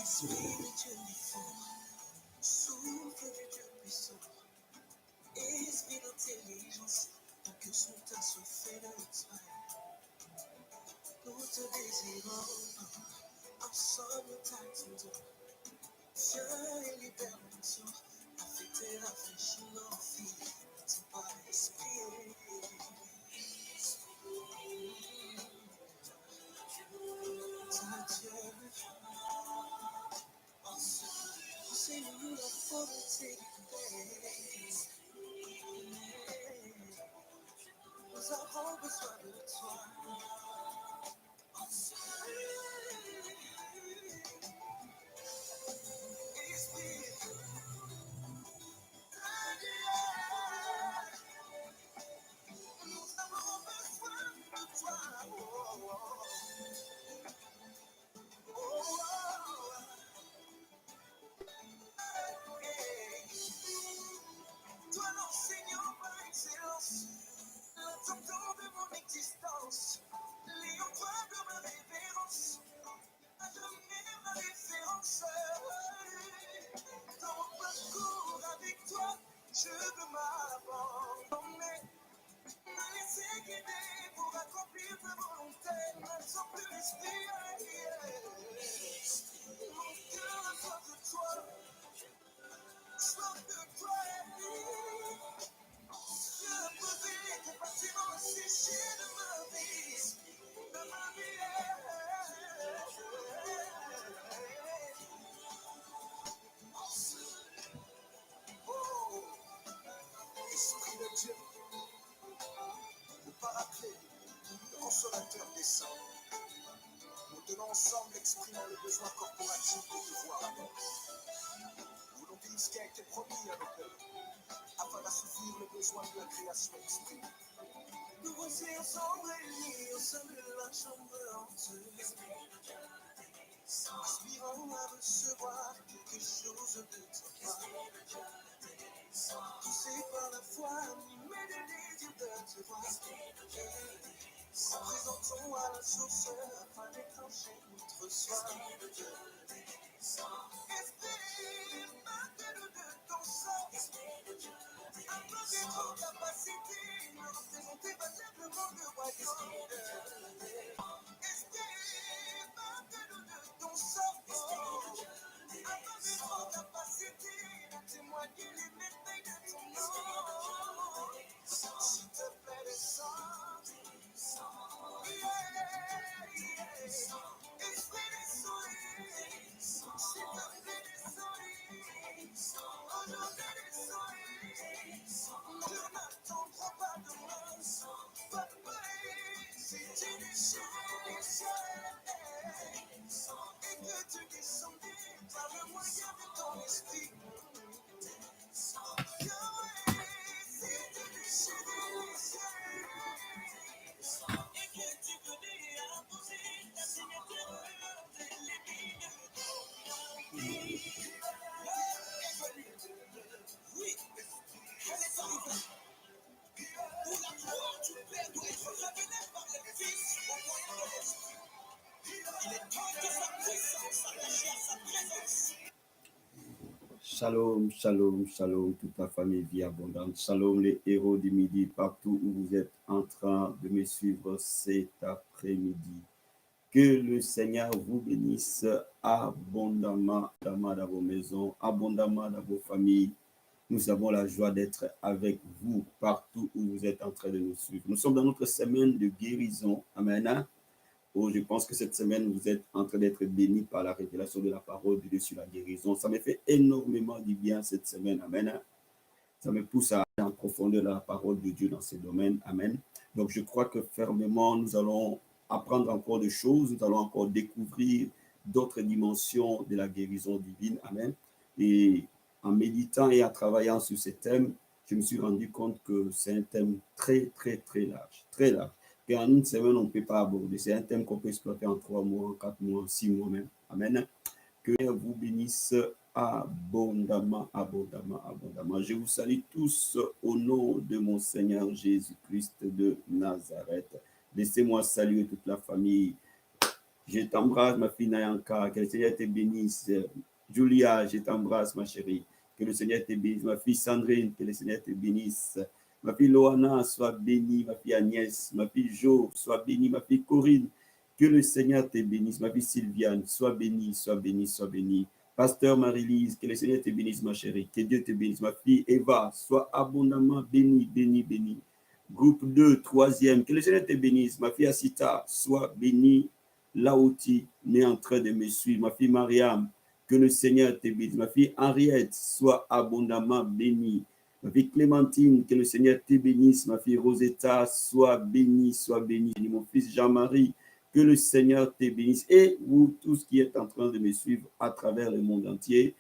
Spiritually fort, souffle du Dieu puissant, esprit d'intelligence, ton cœur sont assoiffés de l'expert. Nous te désirons, ensemble t'attendons. Viens et libère mon sang, affecter, rafraîchir nos filles, ton pas esprit. Ta Dieu, enseigne-nous la pauvreté du pays. Nous avons besoin de toi. Esprit, nous avons besoin de toi. Toi l'enseignant par excellence, l'intendant de mon existence, l'ayant toi de ma révérence, à jamais ma référence. Dans mon parcours avec toi, je veux m'abandonner, me laisser guider pour accomplir ta volonté, me semble l'esprit. Mon cœur a soif de toi, soif de toi. Je posé tes bâtiments séchés de ma vie, de ma vie. Oh, Esprit de Dieu, le paraclet, le consolateur des saints, nous tenons ensemble exprimant le besoin corporatif de te voir à nous. Nous voulons vivre ce qui a été promis à nos pères, afin d'assouvir le besoin de la création exprimée. Nous voici ensemble réunis au sein de la chambre honteuse, aspirant à recevoir quelque chose de ta part. Poussés par la foi, animés de désir de te voir. Présentons à la source afin d'étancher notre soif. Esprit, marque-nous de ton sang. Apportez vos capacités, représentez valablement le royaume. Esprit, marque-nous de ton sang. Apportez vos capacités, témoigner les merveilles de ton nom. S'il te plaît, descends. Esprit des soleils, s'il te plaît, descends. Aujourd'hui, descends. Ne n'attendra pas demain. Papa, c'est tu déchires les cieux. Et que tu descendais par le moyen de ton esprit. Yahweh, c'est tu déchires les cieux. Et que tu venais à poser ta signature de l'épine. Oui, elle est arrivée. Pour la gloire du Père doit être révélée par le Fils au moyen de l'Esprit. Il est temps que sa puissance s'attache à sa présence. Shalom, shalom, shalom, toute la famille Vie Abondante. Shalom, les héros du midi, partout où vous êtes en train de me suivre cet après-midi. Que le Seigneur vous bénisse abondamment dans vos maisons, abondamment dans vos familles. Nous avons la joie d'être avec vous partout où vous êtes en train de nous suivre. Nous sommes dans notre semaine de guérison. Amen. Oh, je pense que cette semaine, vous êtes en train d'être bénis par la révélation de la parole de Dieu sur la guérison. Ça me fait énormément du bien cette semaine. Amen. Ça me pousse à aller en profondeur dans la parole de Dieu dans ces domaines. Amen. Donc, je crois que fermement, nous allons apprendre encore des choses. Nous allons encore découvrir d'autres dimensions de la guérison divine. Amen. Et en méditant et en travaillant sur ces thèmes, je me suis rendu compte que c'est un thème très, très, très large. Très large. Et en une semaine, on ne peut pas aborder. C'est un thème qu'on peut exploiter en 3 mois, en 4 mois, 6 mois même. Amen. Que Dieu vous bénisse abondamment, abondamment, abondamment. Je vous salue tous au nom de mon Seigneur Jésus-Christ de Nazareth. Laissez-moi saluer toute la famille Je t'embrasse, ma fille Nayanka. Que le Seigneur te bénisse. Julia, je t'embrasse, ma chérie. Que le Seigneur te bénisse. Ma fille Sandrine, que le Seigneur te bénisse. Ma fille Loana, sois bénie. Ma fille Agnès, ma fille Jo, sois bénie. Ma fille Corinne, que le Seigneur te bénisse. Ma fille Sylviane, sois bénie, sois bénie, sois bénie. Pasteur Marie-Lise, que le Seigneur te bénisse, ma chérie. Que Dieu te bénisse. Ma fille Eva, sois abondamment bénie, bénie, bénie. Groupe 2, troisième, que le Seigneur te bénisse. Ma fille Asita, sois bénie. Laouti est en train de me suivre. Ma fille Mariam, que le Seigneur te bénisse. Ma fille Henriette, sois abondamment bénie. Ma fille Clémentine, que le Seigneur te bénisse. Ma fille Rosetta, sois bénie, sois bénie. Et mon fils Jean-Marie, que le Seigneur te bénisse. Et vous tous qui êtes en train de me suivre à travers le monde entier,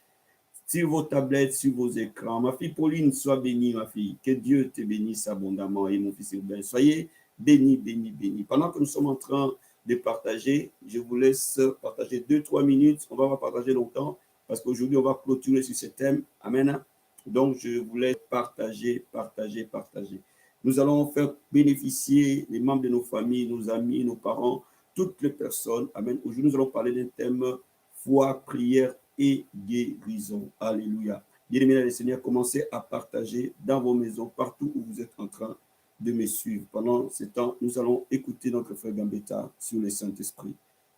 sur vos tablettes, sur vos écrans. Ma fille Pauline, sois bénie, ma fille. Que Dieu te bénisse abondamment. Et mon fils Urbain, soyez bénis, bénis, bénis. Pendant que nous sommes en train de partager, je vous laisse partager 2-3 minutes. On va pas partager longtemps parce qu'aujourd'hui, on va clôturer sur ce thème. Amen. Donc, je vous laisse partager, partager, partager. Nous allons faire bénéficier les membres de nos familles, nos amis, nos parents, toutes les personnes. Amen. Aujourd'hui, nous allons parler d'un thème foi, prière et guérison. Alléluia. Bien-aimés les Seigneurs, commencez à partager dans vos maisons, partout où vous êtes en train de me suivre. Pendant ce temps, nous allons écouter notre frère Gambetta sur le Saint-Esprit.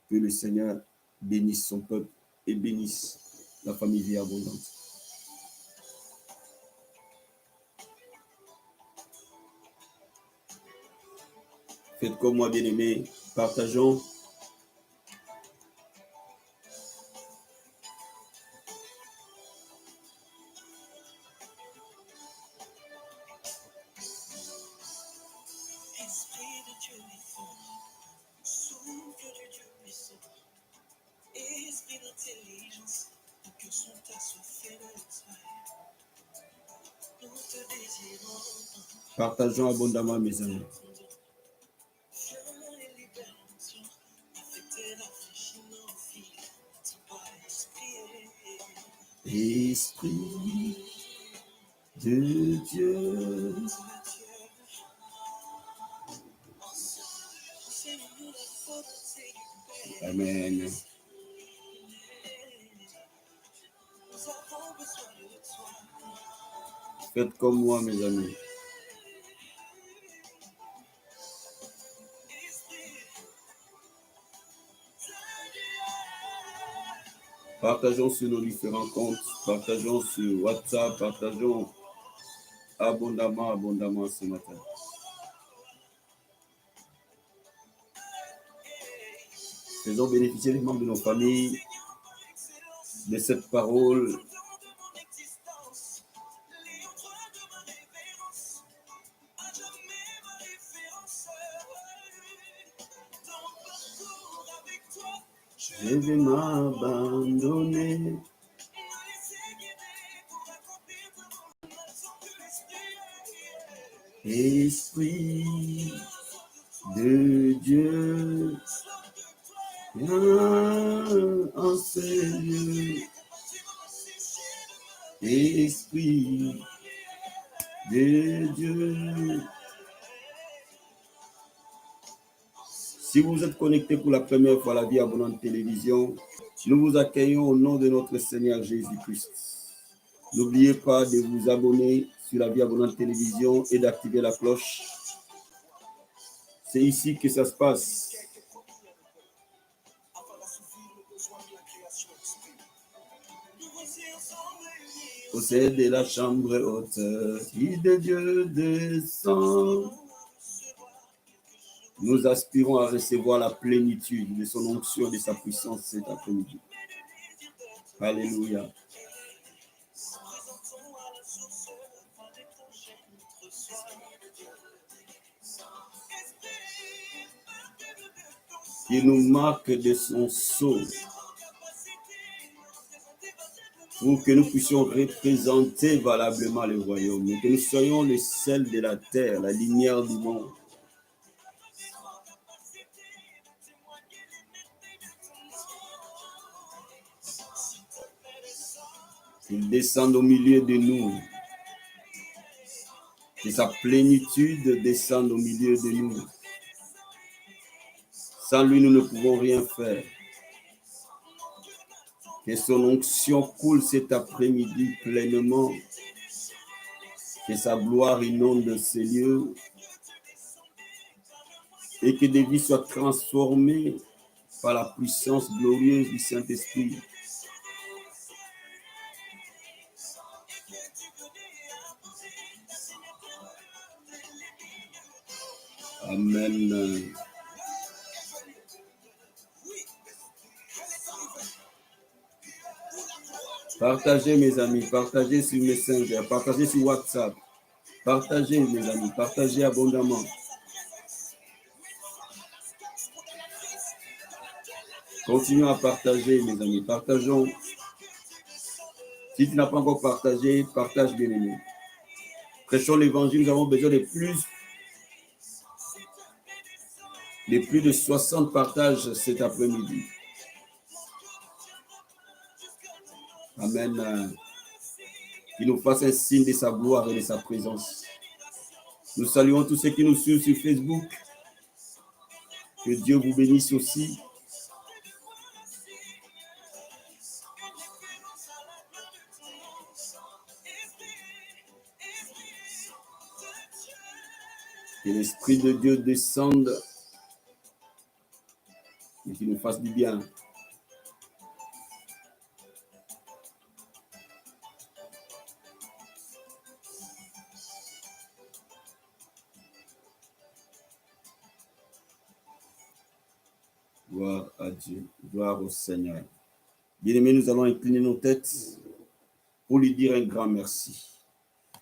Que le Seigneur bénisse son peuple et bénisse la famille Vie Abondante. Faites comme moi, bien-aimés, partageons. Partageons abondamment, mes amis. Esprit de Dieu. Amen. Faites comme moi, mes amis. Partageons sur nos différents comptes, partageons sur WhatsApp, partageons abondamment, abondamment ce matin. Faisons bénéficier les membres de nos familles de cette parole. Je vais m'abandonner. Esprit de Dieu, viens en ce lieu. Esprit de Dieu. Si vous êtes connecté pour la première fois à la Vie Abondante Télévision, nous vous accueillons au nom de notre Seigneur Jésus-Christ. N'oubliez pas de vous abonner sur la Vie Abondante Télévision et d'activer la cloche. C'est ici que ça se passe. Au sein de la chambre haute, Fils de Dieu descend. Nous aspirons à recevoir la plénitude de son onction et de sa puissance cet après-midi. Alléluia. Il nous marque de son sceau pour que nous puissions représenter valablement le royaume, que nous soyons le sel de la terre, la lumière du monde. Qu'il descende au milieu de nous, que sa plénitude descende au milieu de nous. Sans lui, nous ne pouvons rien faire. Que son onction coule cet après-midi pleinement. Que sa gloire inonde ces lieux. Et que des vies soient transformées par la puissance glorieuse du Saint-Esprit. Amen. Partagez, mes amis, partagez sur Messenger, partagez sur WhatsApp. Partagez, mes amis, partagez abondamment. Continuons à partager, mes amis, partageons. Si tu n'as pas encore partagé, partage, bien-aimé. Prêchons l'évangile, nous avons besoin de plus de 60 partages cet après-midi. Amen. Qu'il nous fasse un signe de sa gloire et de sa présence. Nous saluons tous ceux qui nous suivent sur Facebook. Que Dieu vous bénisse aussi. Que l'Esprit de Dieu descende et qu'il nous fasse du bien. Gloire à Dieu, gloire au Seigneur. Bien-aimés, nous allons incliner nos têtes pour lui dire un grand merci.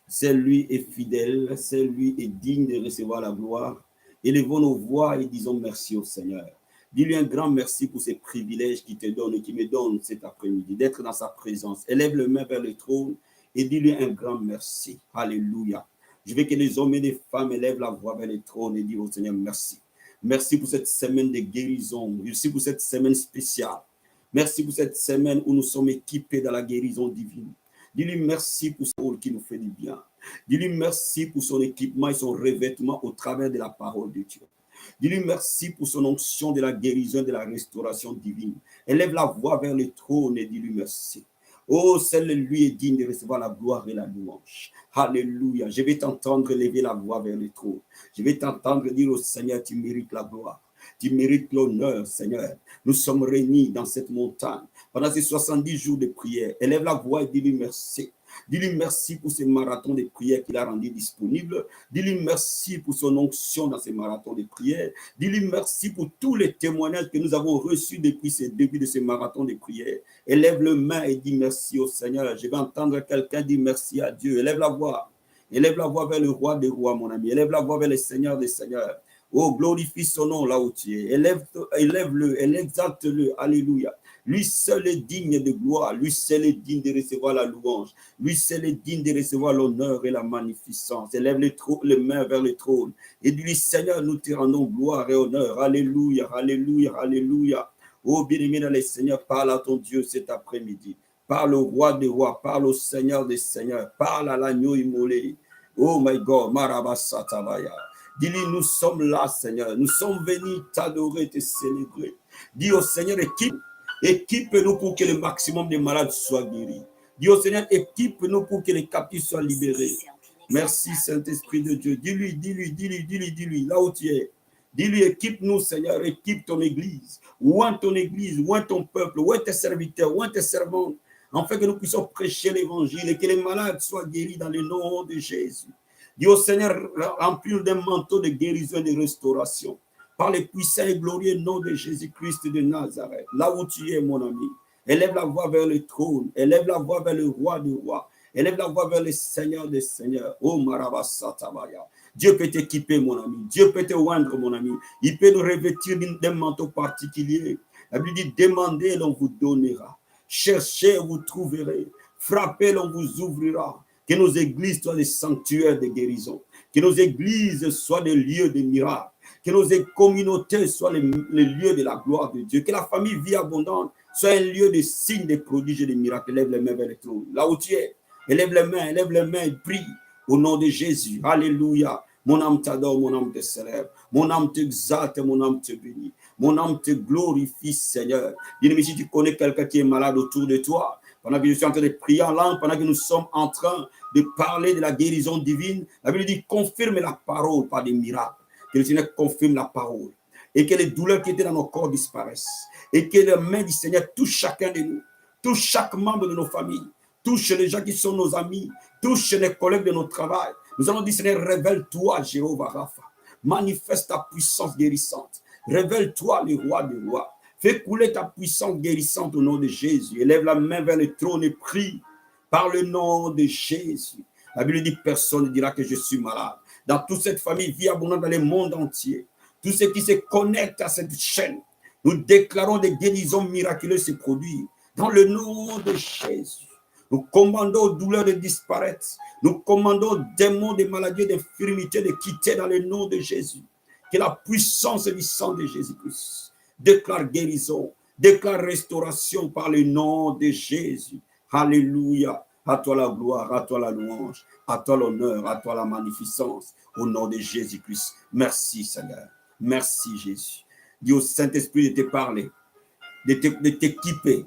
C'est lui est fidèle, c'est lui est digne de recevoir la gloire. Élevons nos voix et disons merci au Seigneur. Dis-lui un grand merci pour ces privilèges qu'il te donne et qu'il me donne cet après-midi, d'être dans sa présence. Élève le main vers le trône et dis-lui un grand merci. Alléluia. Je veux que les hommes et les femmes élèvent la voix vers le trône et disent au Seigneur merci. Merci pour cette semaine de guérison. Merci pour cette semaine spéciale. Merci pour cette semaine où nous sommes équipés dans la guérison divine. Dis-lui merci pour ce rôle qui nous fait du bien. Dis-lui merci pour son équipement et son revêtement au travers de la parole de Dieu. Dis-lui merci pour son onction de la guérison et de la restauration divine. Élève la voix vers le trône et dis-lui merci. Oh, celle-lui est digne de recevoir la gloire et la louange. Alléluia. Je vais t'entendre lever la voix vers le trône. Je vais t'entendre dire au Seigneur, tu mérites la gloire. Tu mérites l'honneur, Seigneur. Nous sommes réunis dans cette montagne pendant ces 70 jours de prière. Élève la voix et dis-lui merci. Dis-lui merci pour ces marathons de prière qu'il a rendu disponibles. Dis-lui merci pour son onction dans ces marathons de prière. Dis-lui merci pour tous les témoignages que nous avons reçus depuis ce début de ces marathons de prière. Élève le main et dis merci au Seigneur. Je vais entendre quelqu'un dire merci à Dieu. Élève la voix. Élève la voix vers le roi des rois, mon ami. Élève la voix vers le Seigneur des seigneurs. Oh, glorifie son nom là où tu es. Élève-le, exalte-le. Alléluia. Lui seul est digne de gloire. Lui seul est digne de recevoir la louange. Lui seul est digne de recevoir l'honneur et la magnificence. Élève les mains vers le trône. Et dis-lui, Seigneur, nous te rendons gloire et honneur. Alléluia, alléluia, alléluia. Oh, bien-aimé dans les seigneurs, parle à ton Dieu cet après-midi. Parle au roi des rois. Parle au Seigneur des seigneurs. Parle à l'agneau immolé. Oh my God, Marabasatabaya. Dis-lui, nous sommes là, Seigneur. Nous sommes venus t'adorer, te célébrer. Dis au Seigneur, équipe-nous pour que le maximum des malades soient guéris. Dis au Seigneur, équipe-nous pour que les captifs soient libérés. Merci, Saint-Esprit de Dieu. Dis-lui, là où tu es. Dis-lui, équipe-nous, Seigneur, équipe ton église. Oint ton église, oint ton peuple, oint tes serviteurs, oint tes servantes, afin que nous puissions prêcher l'évangile et que les malades soient guéris dans le nom de Jésus. Dis au Seigneur, remplis d'un manteau de guérison et de restauration. Par le puissant et glorieux nom de Jésus-Christ de Nazareth. Là où tu es, mon ami. Élève la voix vers le trône. Élève la voix vers le roi des rois. Élève la voix vers le Seigneur des seigneurs. Oh, Marabasatabaya. Dieu peut t'équiper, mon ami. Dieu peut te oindre, mon ami. Il peut nous revêtir d'un manteau particulier. La Bible dit, demandez, l'on vous donnera. Cherchez, vous trouverez. Frappez, l'on vous ouvrira. Que nos églises soient des sanctuaires de guérison. Que nos églises soient des lieux de miracles. Que nos communautés soient les lieux de la gloire de Dieu. Que la famille vie abondante soit un lieu de signes, de prodiges et de miracles. Élève les mains vers le trône. Là où tu es, élève les mains et prie au nom de Jésus. Alléluia. Mon âme t'adore, mon âme te célèbre. Mon âme t'exalte, mon âme te bénit. Mon âme te glorifie, Seigneur. Bien-aimé, si tu connais quelqu'un qui est malade autour de toi, pendant que je suis en train de prier en langue, pendant que nous sommes en train de parler de la guérison divine, la Bible dit confirme la parole par des miracles. Que le Seigneur confirme la parole. Et que les douleurs qui étaient dans nos corps disparaissent. Et que la main du Seigneur touche chacun de nous. Touche chaque membre de nos familles. Touche les gens qui sont nos amis. Touche les collègues de notre travail. Nous allons dire, Seigneur, révèle-toi, Jéhovah Rapha. Manifeste ta puissance guérissante. Révèle-toi, le roi des rois. Fais couler ta puissance guérissante au nom de Jésus. Élève la main vers le trône et prie par le nom de Jésus. La Bible dit, personne ne dira que je suis malade. Dans toute cette famille, vie abondante dans le monde entier. Tous ceux qui se connectent à cette chaîne, nous déclarons des guérisons miraculeuses se produire. Dans le nom de Jésus. Nous commandons aux douleurs de disparaître. Nous commandons aux démons de maladies, d'infirmités de quitter dans le nom de Jésus. Que la puissance du sang de Jésus-Christ déclare guérison, déclare restauration par le nom de Jésus. Alléluia. À toi la gloire, à toi la louange, à toi l'honneur, à toi la magnificence. Au nom de Jésus-Christ. Merci Seigneur. Merci Jésus. Dis au Saint-Esprit de te parler, de t'équiper.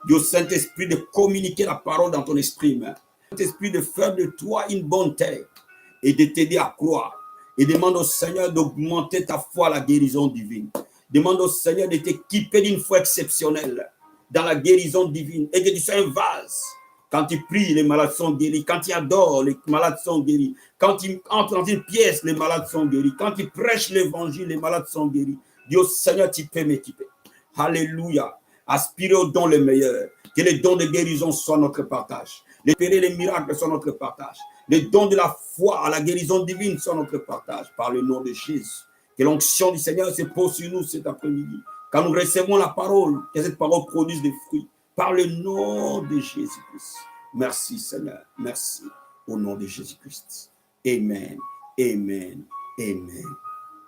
Dis au Saint-Esprit de communiquer la parole dans ton esprit. Saint-Esprit de faire de toi une bonne terre et de t'aider à croire. Et demande au Seigneur d'augmenter ta foi à la guérison divine. Demande au Seigneur de t'équiper d'une foi exceptionnelle dans la guérison divine et que tu sois un vase. Quand tu pries, les malades sont guéris. Quand tu adores, les malades sont guéris. Quand tu entres dans une pièce, les malades sont guéris. Quand tu prêches l'évangile, les malades sont guéris. Dis au Seigneur, tu peux m'équiper. Alléluia. Aspirez aux dons les meilleurs. Que les dons de guérison soient notre partage. Les miracles soient notre partage. Les dons de la foi à la guérison divine sont notre partage. Par le nom de Jésus. Que l'onction du Seigneur se pose sur nous cet après-midi. Quand nous recevons la parole, que cette parole produise des fruits. Par le nom de Jésus-Christ. Merci Seigneur. Merci. Au nom de Jésus-Christ. Amen. Amen. Amen.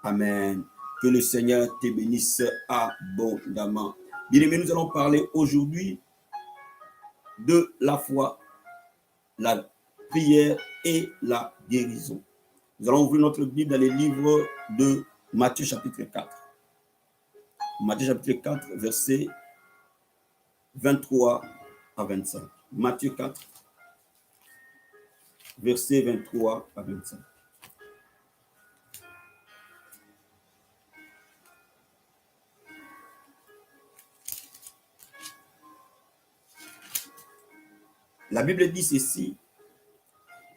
Amen. Que le Seigneur te bénisse abondamment. Bien-aimés, nous allons parler aujourd'hui de la foi, la prière et la guérison. Nous allons ouvrir notre Bible dans les livres de Matthieu chapitre 4. Matthieu chapitre 4, versets 23 à 25. Matthieu 4, versets 23 à 25. La Bible dit ceci,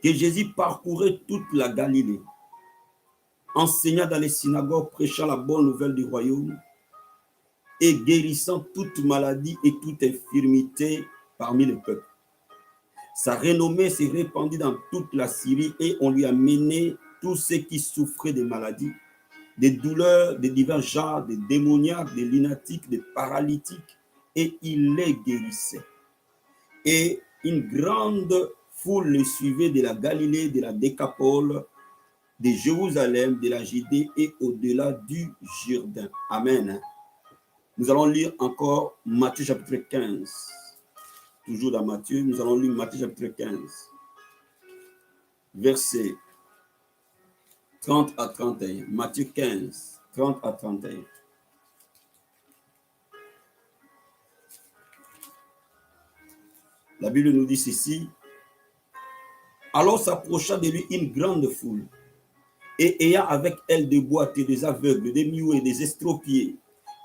que Jésus parcourait toute la Galilée, enseignant dans les synagogues, prêchant la bonne nouvelle du royaume et guérissant toute maladie et toute infirmité parmi le peuple. Sa renommée s'est répandue dans toute la Syrie et on lui a mené tous ceux qui souffraient de maladies, des douleurs, de divers genres, des démoniaques, des lunatiques, des paralytiques, et il les guérissait. Et une grande foule le suivait de la Galilée, de la Décapole, de Jérusalem, de la Judée et au-delà du Jourdain. Amen. Nous allons lire encore Matthieu chapitre 15. Toujours dans Matthieu, nous allons lire Matthieu chapitre 15, versets 30 à 31. Matthieu 15, 30 à 31. La Bible nous dit ceci. Alors s'approcha de lui une grande foule, et ayant avec elle des boiteux, des aveugles, des muets, des estropiés,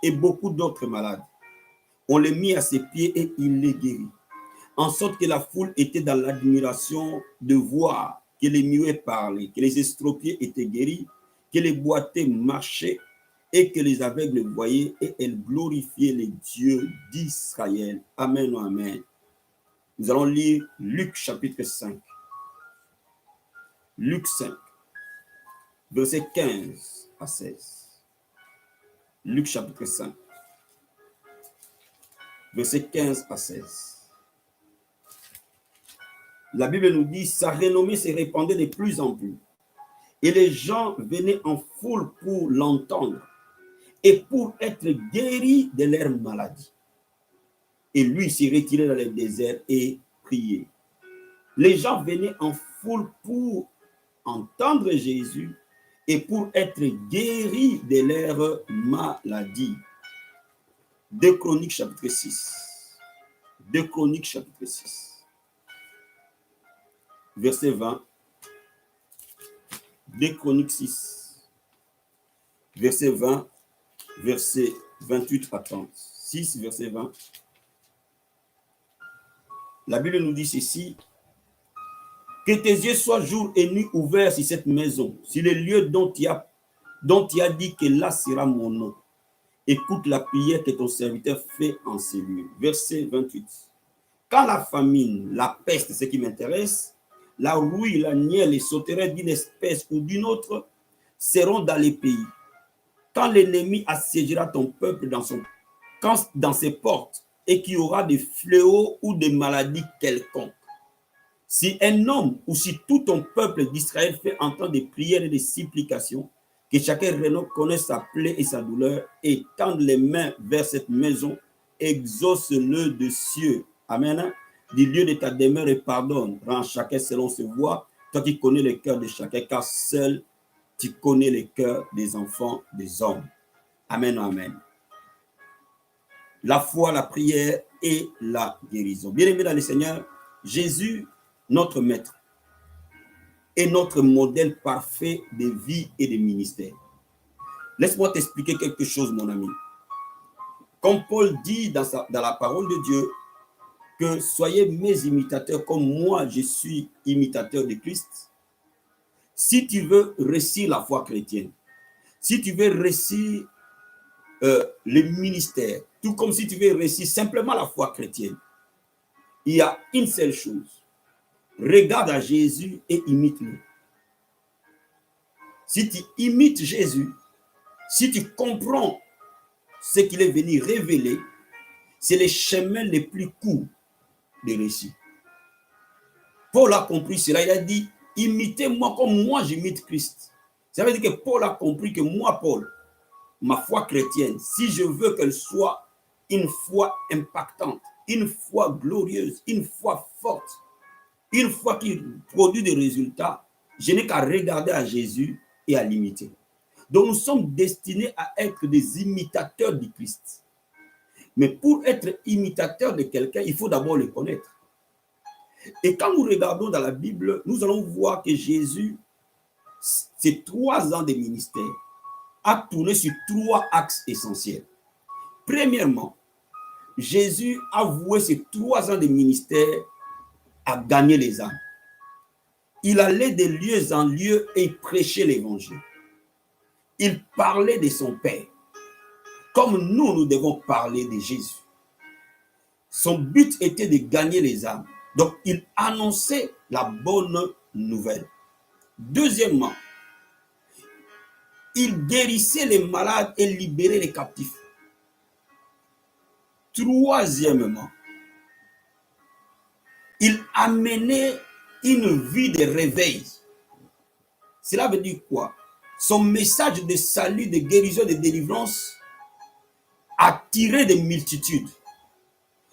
et beaucoup d'autres malades. On les mit à ses pieds et il les guérit. En sorte que la foule était dans l'admiration de voir que les muets parlaient, que les estropiés étaient guéris, que les boiteux marchaient et que les aveugles voyaient, et elle glorifiait les dieux d'Israël. Amen, amen. Nous allons lire Luc chapitre 5. Luc 5, versets 15 à 16. Luc chapitre 5, versets 15 à 16. La Bible nous dit, sa renommée se répandait de plus en plus. Et les gens venaient en foule pour l'entendre et pour être guéris de leur maladie. Et lui s'est retiré dans le désert et priait. Les gens venaient en foule pour entendre Jésus et pour être guéris de leurs maladies. 2 Chroniques chapitre 6. 2 Chroniques chapitre 6. Verset 20. 2 Chroniques 6. Verset 20. Verset 28 à 30. 6, verset 20. La Bible nous dit ceci. Que tes yeux soient jour et nuit ouverts sur cette maison, sur les lieux dont tu as dit que là sera mon nom. Écoute la prière que ton serviteur fait en ces lieux. Verset 28. Quand la famine, la peste, ce qui m'intéresse, la rouille, la nielle, les sauterelles d'une espèce ou d'une autre seront dans les pays. Quand l'ennemi assiégera ton peuple dans ses portes et qu'il y aura des fléaux ou des maladies quelconques, si un homme ou si tout ton peuple d'Israël fait entendre des prières et des supplications, que chacun reconnaisse sa plaie et sa douleur et tende les mains vers cette maison, exauce-le de cieux. Amen. Du lieu de ta demeure et pardonne. Rends chacun selon ses voies. Toi qui connais le cœur de chacun, car seul tu connais le cœur des enfants des hommes. Amen, amen. La foi, la prière et la guérison. Bien-aimés dans le Seigneur, Jésus, notre maître, est notre modèle parfait de vie et de ministère. Laisse-moi t'expliquer quelque chose, mon ami. Comme Paul dit dans la parole de Dieu, que soyez mes imitateurs comme moi je suis imitateur de Christ. Si tu veux réussir la foi chrétienne, si tu veux réussir le ministère, tout comme si tu veux réussir simplement la foi chrétienne, il y a une seule chose. Regarde à Jésus et imite-le. Si tu imites Jésus, si tu comprends ce qu'il est venu révéler, c'est le chemin le plus court de réussir. Paul a compris cela, il a dit, imitez-moi comme moi j'imite Christ. Ça veut dire que Paul a compris que moi, Paul, ma foi chrétienne, si je veux qu'elle soit une foi impactante, une foi glorieuse, une foi forte, une foi qui produit des résultats, je n'ai qu'à regarder à Jésus et à l'imiter. Donc nous sommes destinés à être des imitateurs du Christ. Mais pour être imitateur de quelqu'un, il faut d'abord le connaître. Et quand nous regardons dans la Bible, nous allons voir que Jésus, ces 3 ans de ministère, a tourné sur 3 axes essentiels. Premièrement, Jésus a voué ces 3 ans de ministère à gagner les âmes. Il allait de lieu en lieu et prêchait l'évangile. Il parlait de son Père. Comme nous devons parler de Jésus. Son but était de gagner les âmes. Donc, il annonçait la bonne nouvelle. Deuxièmement, il guérissait les malades et libérait les captifs. Troisièmement, il amenait une vie de réveil. Cela veut dire quoi? Son message de salut, de guérison, de délivrance attirait des multitudes.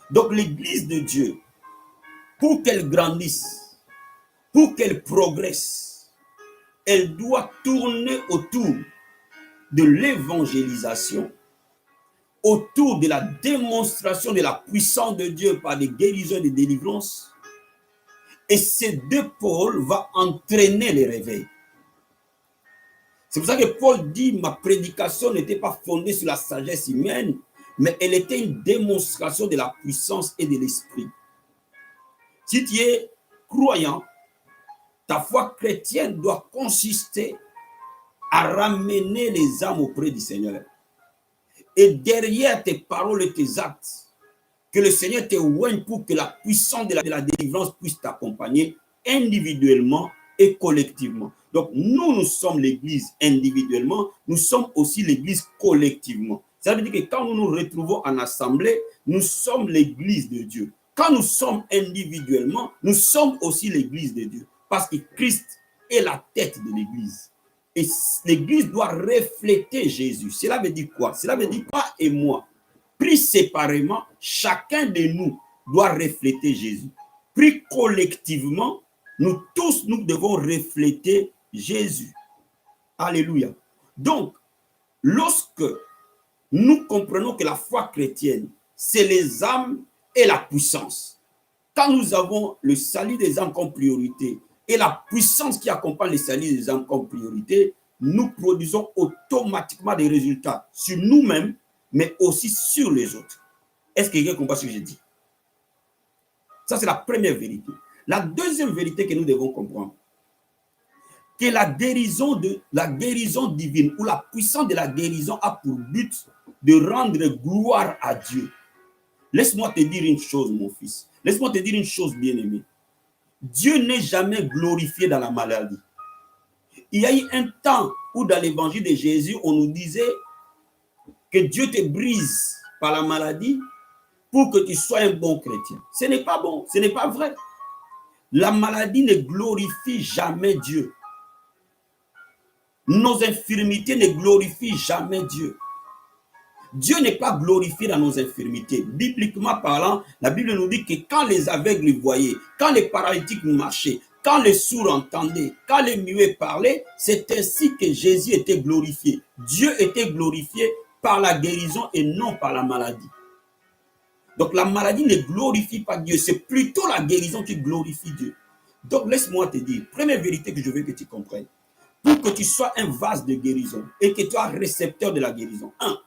Donc l'église de Dieu, pour qu'elle grandisse, pour qu'elle progresse, elle doit tourner autour de l'évangélisation, autour de la démonstration de la puissance de Dieu par des guérisons et des délivrances. Et ces 2 pôles vont entraîner les réveils. C'est pour ça que Paul dit, ma prédication n'était pas fondée sur la sagesse humaine, mais elle était une démonstration de la puissance et de l'esprit. Si tu es croyant, ta foi chrétienne doit consister à ramener les âmes auprès du Seigneur. Et derrière tes paroles et tes actes, que le Seigneur te oigne pour que la puissance de la délivrance puisse t'accompagner individuellement et collectivement. Donc, nous sommes l'église individuellement, nous sommes aussi l'église collectivement. Ça veut dire que quand nous nous retrouvons en assemblée, nous sommes l'église de Dieu. Quand nous sommes individuellement, nous sommes aussi l'église de Dieu. Parce que Christ est la tête de l'église. Et l'église doit refléter Jésus. Cela veut dire quoi? Cela veut dire toi et moi. Pris séparément, chacun de nous doit refléter Jésus. Pris collectivement, nous tous, nous devons refléter Jésus. Alléluia. Donc, lorsque nous comprenons que la foi chrétienne, c'est les âmes et la puissance. Quand nous avons le salut des âmes comme priorité et la puissance qui accompagne le salut des âmes comme priorité, nous produisons automatiquement des résultats sur nous-mêmes, mais aussi sur les autres. Est-ce que quelqu'un comprend ce que je dis? Ça, c'est la première vérité. La deuxième vérité que nous devons comprendre, que la guérison divine ou la puissance de la guérison a pour but de rendre gloire à Dieu. Laisse-moi te dire une chose, mon fils. Laisse-moi te dire une chose, bien-aimé. Dieu n'est jamais glorifié dans la maladie. Il y a eu un temps où dans l'évangile de Jésus, on nous disait que Dieu te brise par la maladie pour que tu sois un bon chrétien. Ce n'est pas bon, ce n'est pas vrai. La maladie ne glorifie jamais Dieu. Nos infirmités ne glorifient jamais Dieu. Dieu n'est pas glorifié dans nos infirmités. Bibliquement parlant, la Bible nous dit que quand les aveugles voyaient, quand les paralytiques marchaient, quand les sourds entendaient, quand les muets parlaient, c'est ainsi que Jésus était glorifié. Dieu était glorifié par la guérison et non par la maladie. Donc la maladie ne glorifie pas Dieu, c'est plutôt la guérison qui glorifie Dieu. Donc laisse-moi te dire, première vérité que je veux que tu comprennes, pour que tu sois un vase de guérison et que tu sois récepteur de la guérison. 1.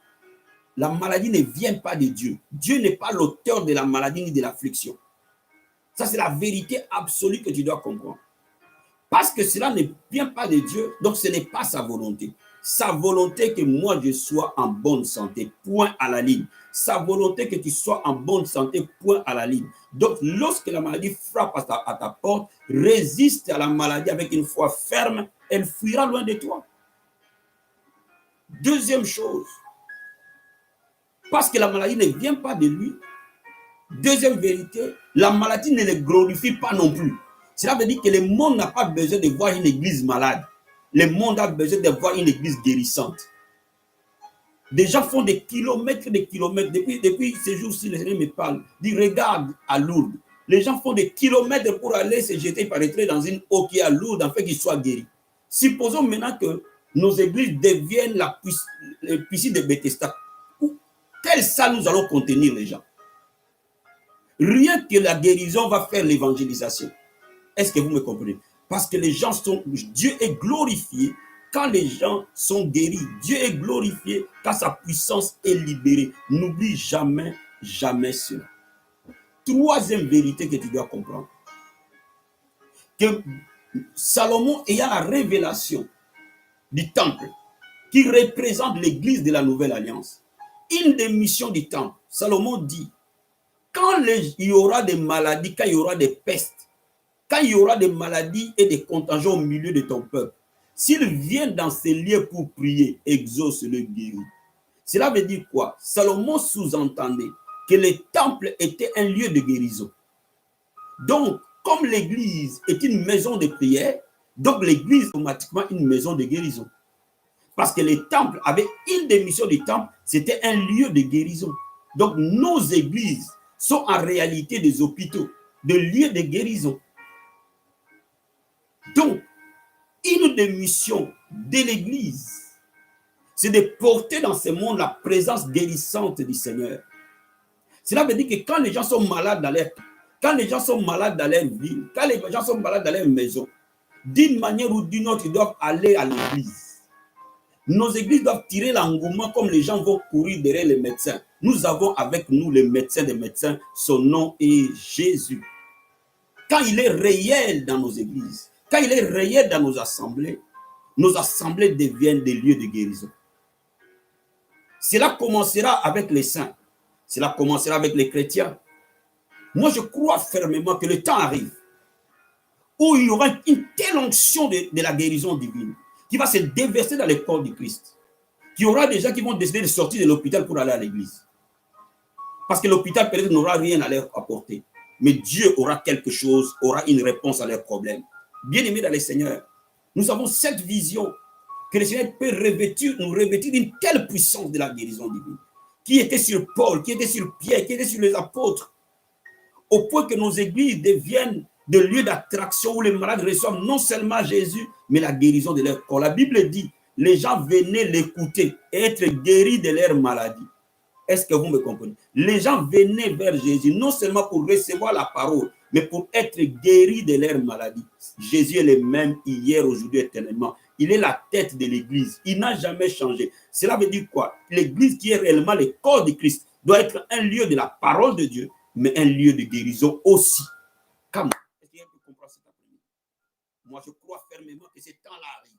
La maladie ne vient pas de Dieu. Dieu n'est pas l'auteur de la maladie ni de l'affliction. Ça, c'est la vérité absolue que tu dois comprendre. Parce que cela ne vient pas de Dieu, donc ce n'est pas sa volonté. Sa volonté que moi je sois en bonne santé, point à la ligne. Sa volonté que tu sois en bonne santé, point à la ligne. Donc, lorsque la maladie frappe à ta porte, résiste à la maladie avec une foi ferme, elle fuira loin de toi. Deuxième chose, parce que la maladie ne vient pas de lui. Deuxième vérité, la maladie ne le glorifie pas non plus. Cela veut dire que le monde n'a pas besoin de voir une église malade. Le monde a besoin de voir une église guérissante. Des gens font des kilomètres. Depuis ces jours-ci, les Seigneur me parle. Dit, regarde à Lourdes. Les gens font des kilomètres pour aller se jeter, il paraîtrait, dans une eau qui est à Lourdes, afin qu'ils soient guéris. Supposons maintenant que nos églises deviennent la piscine de Bethesda. Quelle salle nous allons contenir les gens? Rien que la guérison va faire l'évangélisation. Est-ce que vous me comprenez? Parce que les gens sont... Dieu est glorifié quand les gens sont guéris. Dieu est glorifié quand sa puissance est libérée. N'oublie jamais, jamais cela. Troisième vérité que tu dois comprendre. Que Salomon ayant la révélation du temple qui représente l'église de la nouvelle alliance, une des missions du temple, Salomon dit, quand il y aura des maladies, quand il y aura des pestes, quand il y aura des maladies et des contagions au milieu de ton peuple, s'ils viennent dans ces lieux pour prier, exauce-le, guérit. Cela veut dire quoi? Salomon sous-entendait que le temple était un lieu de guérison. Donc, comme l'église est une maison de prière, donc l'église est automatiquement une maison de guérison. Parce que le temple avait une des missions du temple, c'était un lieu de guérison. Donc, nos églises sont en réalité des hôpitaux, des lieux de guérison. Donc, une des missions de l'Église, c'est de porter dans ce monde la présence guérissante du Seigneur. Cela veut dire que quand les gens sont malades dans leur ville, quand les gens sont malades dans leur maison, d'une manière ou d'une autre, ils doivent aller à l'église. Nos églises doivent tirer l'engouement comme les gens vont courir derrière les médecins. Nous avons avec nous le médecin des médecins, son nom est Jésus. Quand il est réel dans nos églises, quand il est réel dans nos assemblées deviennent des lieux de guérison. Cela commencera avec les saints. Cela commencera avec les chrétiens. Moi, je crois fermement que le temps arrive où il y aura une telle onction de la guérison divine qui va se déverser dans le corps du Christ. Il y aura des gens qui vont décider de sortir de l'hôpital pour aller à l'église. Parce que l'hôpital peut-être n'aura rien à leur apporter. Mais Dieu aura quelque chose, aura une réponse à leurs problèmes. Bien-aimés dans le Seigneur, nous avons cette vision que le Seigneur peut nous revêtir d'une telle puissance de la guérison divine, qui était sur Paul, qui était sur Pierre, qui était sur les apôtres, au point que nos églises deviennent des lieux d'attraction où les malades reçoivent non seulement Jésus, mais la guérison de leur corps. La Bible dit les gens venaient l'écouter et être guéris de leur maladie. Est-ce que vous me comprenez? Les gens venaient vers Jésus, non seulement pour recevoir la parole, mais pour être guéris de leur maladie. Jésus est le même hier, aujourd'hui, éternellement. Il est la tête de l'Église. Il n'a jamais changé. Cela veut dire quoi? L'Église qui est réellement le corps de Christ doit être un lieu de la parole de Dieu, mais un lieu de guérison aussi. Comment? Est-ce qu'il y a pu comprendre cet après-midi? Moi, je crois fermement que ce temps-là arrive.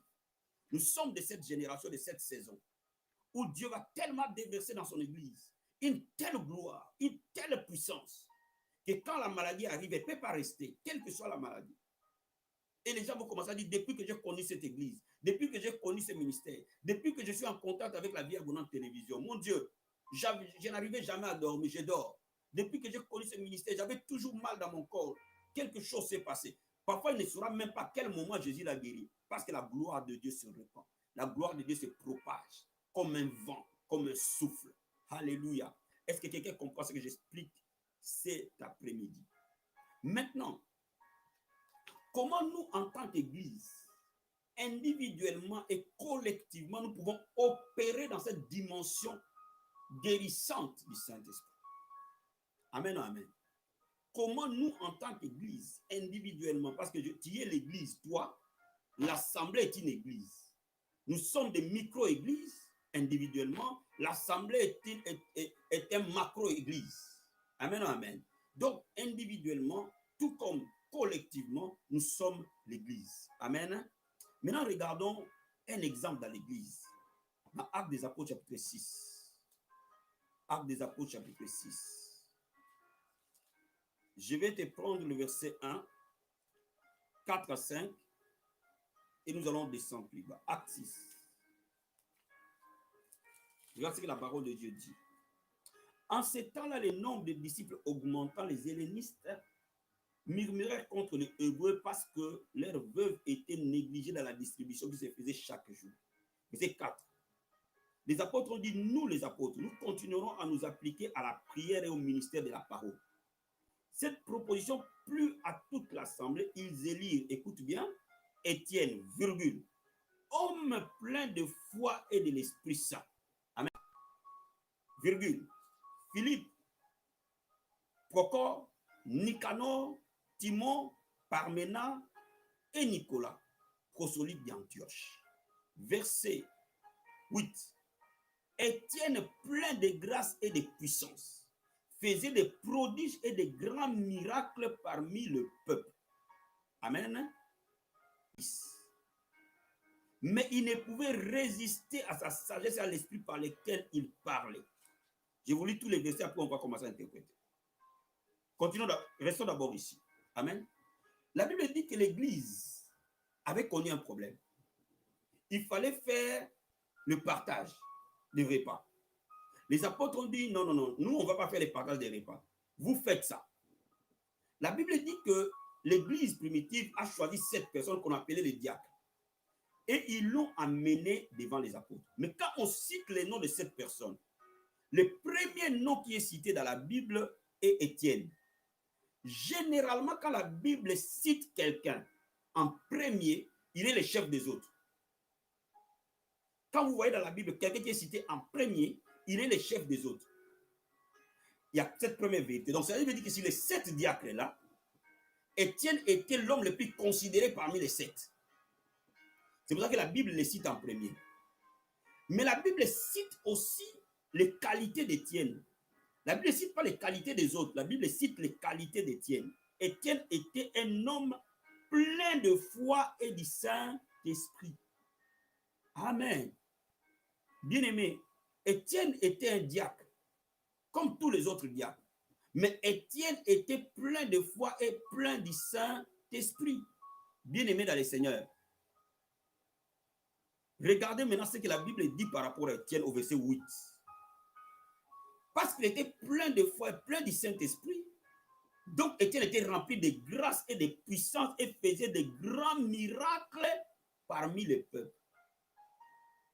Nous sommes de cette génération, de cette saison, où Dieu va tellement déverser dans son Église une telle gloire, une telle puissance, que quand la maladie arrive, elle ne peut pas rester, quelle que soit la maladie. Et les gens vont commencer à dire, depuis que j'ai connu cette Église, depuis que j'ai connu ce ministère, depuis que je suis en contact avec la vie abondante télévision, mon Dieu, je n'arrivais jamais à dormir, je dors. Depuis que j'ai connu ce ministère, j'avais toujours mal dans mon corps. Quelque chose s'est passé. Parfois, il ne saura même pas à quel moment Jésus l'a guéri. Parce que la gloire de Dieu se répand. La gloire de Dieu se propage comme un vent, comme un souffle. Alléluia. Est-ce que quelqu'un comprend ce que j'explique cet après-midi? Maintenant, comment nous, en tant qu'Église, individuellement et collectivement, nous pouvons opérer dans cette dimension guérissante du Saint-Esprit? Amen, amen. Comment nous, en tant qu'Église, individuellement, parce que tu es l'Église, toi, l'Assemblée est une Église. Nous sommes des micro-églises individuellement. L'Assemblée est un macro-église. Amen, amen. Donc, individuellement, tout comme collectivement, nous sommes l'Église. Amen. Maintenant, regardons un exemple dans l'Église. Dans Actes des Apôtres, chapitre 6. Actes des Apôtres, chapitre 6. Je vais te prendre le verset 1, 4 à 5, et nous allons descendre plus bas. Acte 6. Regarde ce que la parole de Dieu dit. En ce temps-là, le nombre de disciples augmentant, les hellénistes murmurèrent contre les Hébreux parce que leurs veuves étaient négligées dans la distribution qui se faisait chaque jour. Verset 4. Les apôtres ont dit, nous les apôtres, nous continuerons à nous appliquer à la prière et au ministère de la parole. Cette proposition plut à toute l'assemblée. Ils élirent, écoute bien, Étienne, virgule, homme plein de foi et de l'Esprit Saint. Amen. Virgule, Philippe, Procor, Nicanor, Timon, Parména et Nicolas, proselytes d'Antioche. Verset 8. Étienne, plein de grâce et de puissance, faisait des prodiges et des grands miracles parmi le peuple. Amen. Mais il ne pouvait résister à sa sagesse et à l'esprit par lequel il parlait. Je vous lis tous les versets, après on va commencer à interpréter. Continuons, restons d'abord ici. Amen. La Bible dit que l'Église avait connu un problème. Il fallait faire le partage des repas. Les apôtres ont dit, non, nous on ne va pas faire le partage des repas. Vous faites ça. La Bible dit que l'Église primitive a choisi 7 personnes qu'on appelait les diacres. Et ils l'ont amené devant les apôtres. Mais quand on cite les noms de cette personne, le premier nom qui est cité dans la Bible est Étienne. Généralement, quand la Bible cite quelqu'un en premier, il est le chef des autres. Quand vous voyez dans la Bible quelqu'un qui est cité en premier, il est le chef des autres. Il y a cette première vérité. Donc, ça veut dire que sur les 7 diacres-là, Étienne était l'homme le plus considéré parmi les 7. C'est pour ça que la Bible les cite en premier. Mais la Bible cite aussi les qualités d'Étienne. La Bible ne cite pas les qualités des autres. La Bible cite les qualités d'Étienne. Étienne était un homme plein de foi et du Saint-Esprit. Amen. Bien-aimé, Étienne était un diacre, comme tous les autres diacres. Mais Étienne était plein de foi et plein du Saint-Esprit. Bien-aimé dans le Seigneur. Regardez maintenant ce que la Bible dit par rapport à Étienne au verset 8. Parce qu'il était plein de foi et plein du Saint-Esprit. Donc Étienne était rempli de grâce et de puissance et faisait de grands miracles parmi le peuple.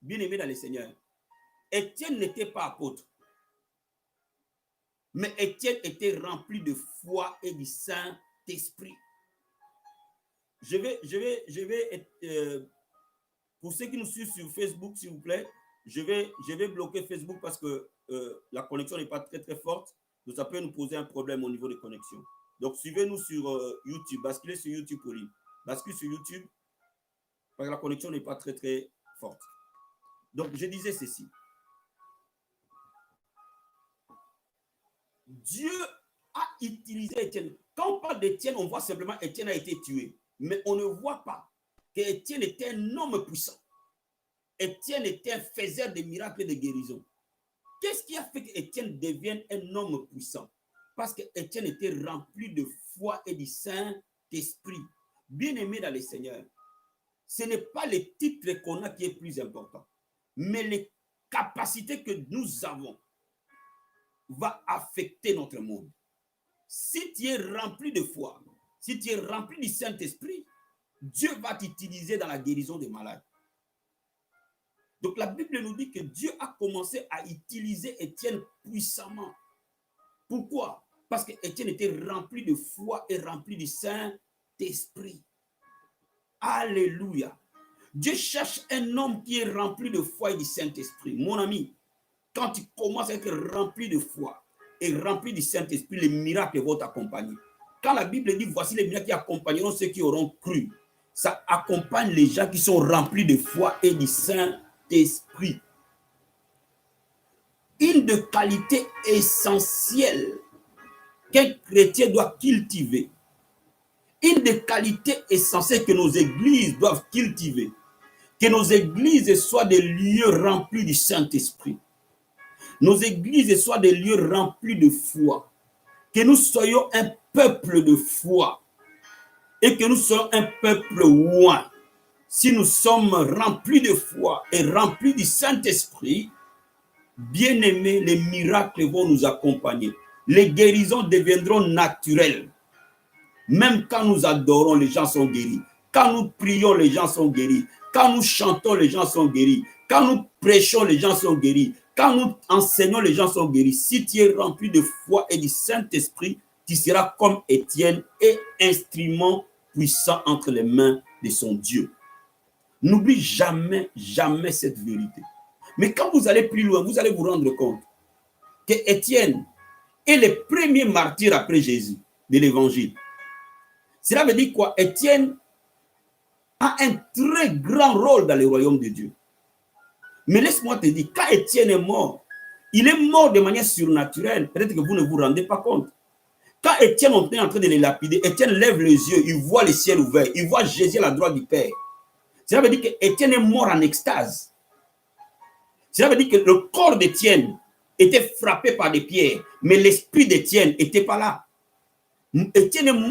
Bien-aimé dans le Seigneur. Étienne n'était pas apôtre. Mais Étienne était rempli de foi et du Saint-Esprit. Je vais Pour ceux qui nous suivent sur Facebook, s'il vous plaît, je vais bloquer Facebook parce que la connexion n'est pas très, très forte. Donc, ça peut nous poser un problème au niveau de connexion. Donc, suivez-nous sur YouTube. Basculez sur YouTube, Pauline. Basculez sur YouTube parce que la connexion n'est pas très, très forte. Donc, je disais ceci. Dieu a utilisé Étienne. Quand on parle d'Étienne, on voit simplement Étienne a été tué. Mais on ne voit pas qu'Étienne était un homme puissant. Étienne était un faiseur de miracles et de guérison. Qu'est-ce qui a fait qu'Étienne devienne un homme puissant? Parce qu'Étienne était rempli de foi et du Saint-Esprit. Bien-aimé dans le Seigneur, ce n'est pas le titre qu'on a qui est plus important, mais les capacités que nous avons va affecter notre monde. Si tu es rempli de foi, si tu es rempli du Saint-Esprit, Dieu va t'utiliser dans la guérison des malades. Donc la Bible nous dit que Dieu a commencé à utiliser Étienne puissamment. Pourquoi? Parce qu'Étienne était rempli de foi et rempli du Saint-Esprit. Alléluia. Dieu cherche un homme qui est rempli de foi et du Saint-Esprit. Mon ami, quand tu commences à être rempli de foi et rempli du Saint-Esprit, les miracles vont t'accompagner. Quand la Bible dit, voici les miracles qui accompagneront ceux qui auront cru, ça accompagne les gens qui sont remplis de foi et du Saint-Esprit. Une des qualités essentielles qu'un chrétien doit cultiver, une des qualités essentielles que nos églises doivent cultiver, que nos églises soient des lieux remplis du Saint-Esprit. Nos églises soient des lieux remplis de foi. Que nous soyons un peuple de foi. Et que nous soyons un peuple oint. Si nous sommes remplis de foi et remplis du Saint-Esprit, bien-aimés, les miracles vont nous accompagner. Les guérisons deviendront naturelles. Même quand nous adorons, les gens sont guéris. Quand nous prions, les gens sont guéris. Quand nous chantons, les gens sont guéris. Quand nous prêchons, les gens sont guéris. Quand nous enseignons, les gens sont guéris. Si tu es rempli de foi et du Saint-Esprit, tu seras comme Étienne et instrument puissant entre les mains de son Dieu. N'oublie jamais, jamais cette vérité. Mais quand vous allez plus loin, vous allez vous rendre compte que Étienne est le premier martyr après Jésus de l'évangile. Cela veut dire quoi? Étienne a un très grand rôle dans le royaume de Dieu. Mais laisse-moi te dire, quand Étienne est mort, il est mort de manière surnaturelle. Peut-être que vous ne vous rendez pas compte. Quand Étienne est en train de les lapider, Étienne lève les yeux, il voit le ciel ouvert, il voit Jésus à la droite du Père. Cela veut dire qu'Étienne est mort en extase. Cela veut dire que le corps d'Étienne était frappé par des pierres, mais l'esprit d'Étienne n'était pas là. Étienne est mort